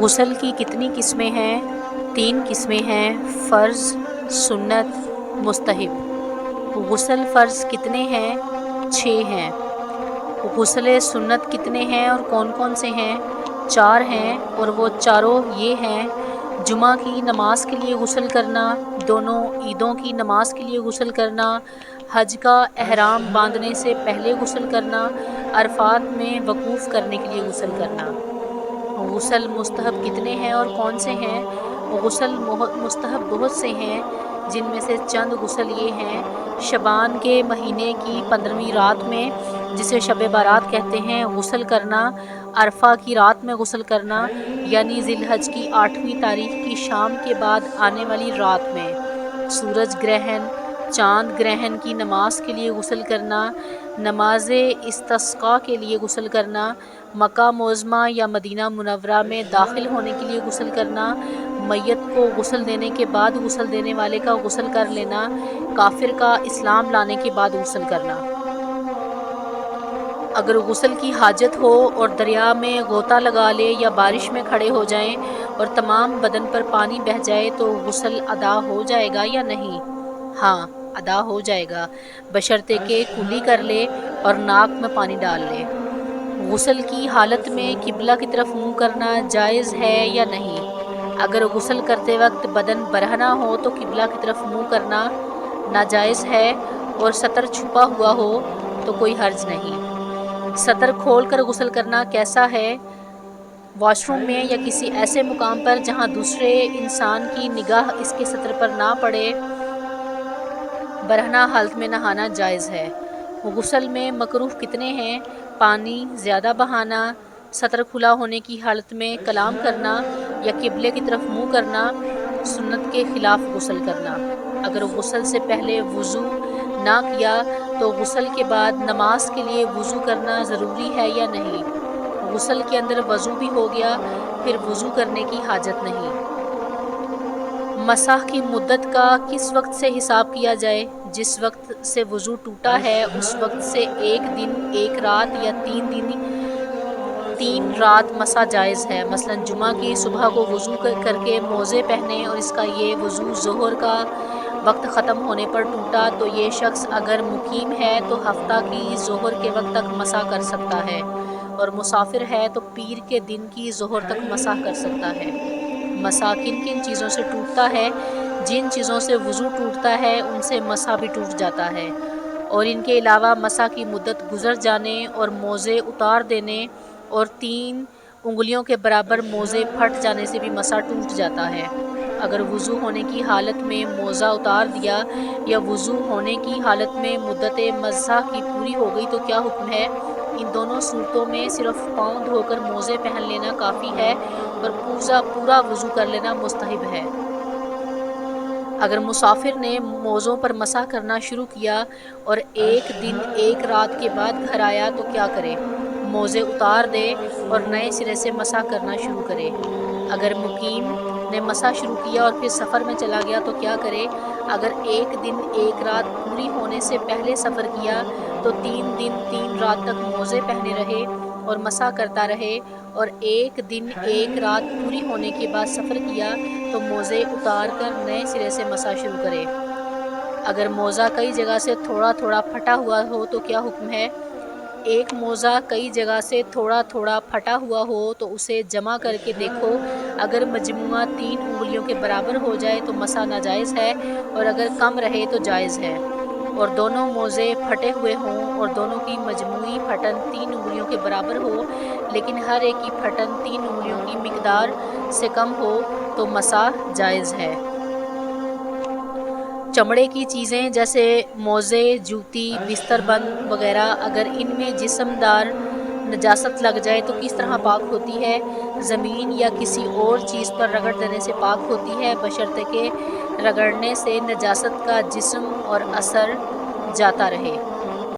غسل کی کتنی قسمیں ہیں؟ 3 قسمیں ہیں: فرض، سنت، مستحب۔ غسل فرض کتنے ہیں؟ 6 ہیں۔ غسل سنت کتنے ہیں اور کون کون سے ہیں؟ 4 ہیں، اور وہ چاروں یہ ہیں: جمعہ کی نماز کے لیے غسل کرنا، دونوں عیدوں کی نماز کے لیے غسل کرنا، حج کا احرام باندھنے سے پہلے غسل کرنا، عرفات میں وقوف کرنے کے لیے غسل کرنا۔ غسل مستحب کتنے ہیں اور کون سے ہیں؟ غسل مستحب بہت سے ہیں، جن میں سے چند غسل یہ ہیں: شعبان کے مہینے کی 15ویں رات میں، جسے شب بارات کہتے ہیں، غسل کرنا، عرفہ کی رات میں غسل کرنا، یعنی ذی الحج کی 8ویں تاریخ کی شام کے بعد آنے والی رات میں، سورج گرہن، چاند گرہن کی نماز کے لیے غسل کرنا، نماز استسقاء کے لیے غسل کرنا، مکہ معظمہ یا مدینہ منورہ میں داخل ہونے کے لیے غسل کرنا، میت کو غسل دینے کے بعد غسل دینے والے کا غسل کر لینا، کافر کا اسلام لانے کے بعد غسل کرنا۔ اگر غسل کی حاجت ہو اور دریا میں غوطہ لگا لے یا بارش میں کھڑے ہو جائیں اور تمام بدن پر پانی بہہ جائے تو غسل ادا ہو جائے گا یا نہیں؟ ہاں، ادا ہو جائے گا، بشرطے کہ کلی کر لے اور ناک میں پانی ڈال لے۔ غسل کی حالت میں قبلہ کی طرف منہ کرنا جائز ہے یا نہیں؟ اگر غسل کرتے وقت بدن برہنہ ہو تو قبلہ کی طرف منہ کرنا ناجائز ہے، اور سطر چھپا ہوا ہو تو کوئی حرج نہیں۔ سطر کھول کر غسل کرنا کیسا ہے؟ واش روم میں یا کسی ایسے مقام پر جہاں دوسرے انسان کی نگاہ اس کے سطر پر نہ پڑے، برہنہ حالت میں نہانا جائز ہے۔ غسل میں مکروہ کتنے ہیں؟ پانی زیادہ بہانا، سطر کھلا ہونے کی حالت میں کلام کرنا یا قبلے کی طرف منہ کرنا، سنت کے خلاف غسل کرنا۔ اگر غسل سے پہلے وضو نہ کیا تو غسل کے بعد نماز کے لیے وضو کرنا ضروری ہے یا نہیں؟ غسل کے اندر وضو بھی ہو گیا، پھر وضو کرنے کی حاجت نہیں۔ مسح کی مدت کا کس وقت سے حساب کیا جائے؟ جس وقت سے وضو ٹوٹا ہے اس وقت سے 1 دن 1 رات یا 3 دن 3 رات مسح جائز ہے۔ مثلا جمعہ کی صبح کو وضو کر کے موزے پہنے اور اس کا یہ وضو ظہر کا وقت ختم ہونے پر ٹوٹا تو یہ شخص اگر مقیم ہے تو ہفتہ کی ظہر کے وقت تک مسح کر سکتا ہے، اور مسافر ہے تو پیر کے دن کی ظہر تک مسح کر سکتا ہے۔ مسح کن کن چیزوں سے ٹوٹتا ہے؟ جن چیزوں سے وضو ٹوٹتا ہے ان سے مسح بھی ٹوٹ جاتا ہے، اور ان کے علاوہ مسح کی مدت گزر جانے اور موزے اتار دینے اور 3 انگلیوں کے برابر موزے پھٹ جانے سے بھی مسح ٹوٹ جاتا ہے۔ اگر وضو ہونے کی حالت میں موزہ اتار دیا یا وضو ہونے کی حالت میں مدت مسح کی پوری ہو گئی تو کیا حکم ہے؟ ان دونوں صورتوں میں صرف پاؤں دھو کر موزے پہن لینا کافی ہے اور پورا وضو کر لینا مستحب ہے۔ اگر مسافر نے موزوں پر مسح کرنا شروع کیا اور 1 دن 1 رات کے بعد گھر آیا تو کیا کرے؟ موزے اتار دے اور نئے سرے سے مسح کرنا شروع کرے۔ اگر مقیم نے مسح شروع کیا اور پھر سفر میں چلا گیا تو کیا کرے؟ اگر 1 دن 1 رات پوری ہونے سے پہلے سفر کیا تو 3 دن 3 رات تک موزے پہنے رہے اور مسح کرتا رہے، اور 1 دن 1 رات پوری ہونے کے بعد سفر کیا تو موزے اتار کر نئے سرے سے مسح شروع کرے۔ اگر موزہ کئی جگہ سے تھوڑا تھوڑا پھٹا ہوا ہو تو کیا حکم ہے؟ ایک موزہ کئی جگہ سے تھوڑا تھوڑا پھٹا ہوا ہو تو اسے جمع کر کے دیکھو، اگر مجموعہ 3 انگلیوں کے برابر ہو جائے تو مسح ناجائز ہے، اور اگر کم رہے تو جائز ہے، اور دونوں موزے پھٹے ہوئے ہوں اور دونوں کی مجموعی پھٹن 3 انگلیوں کے برابر ہو لیکن ہر ایک کی پھٹن 3 انگلیوں کی مقدار سے کم ہو تو مسح جائز ہے۔ چمڑے کی چیزیں جیسے موزے، جوتی، بستر بند وغیرہ، اگر ان میں جسم دار نجاست لگ جائے تو کس طرح پاک ہوتی ہے؟ زمین یا کسی اور چیز پر رگڑ دینے سے پاک ہوتی ہے، بشرطے کہ رگڑنے سے نجاست کا جسم اور اثر جاتا رہے۔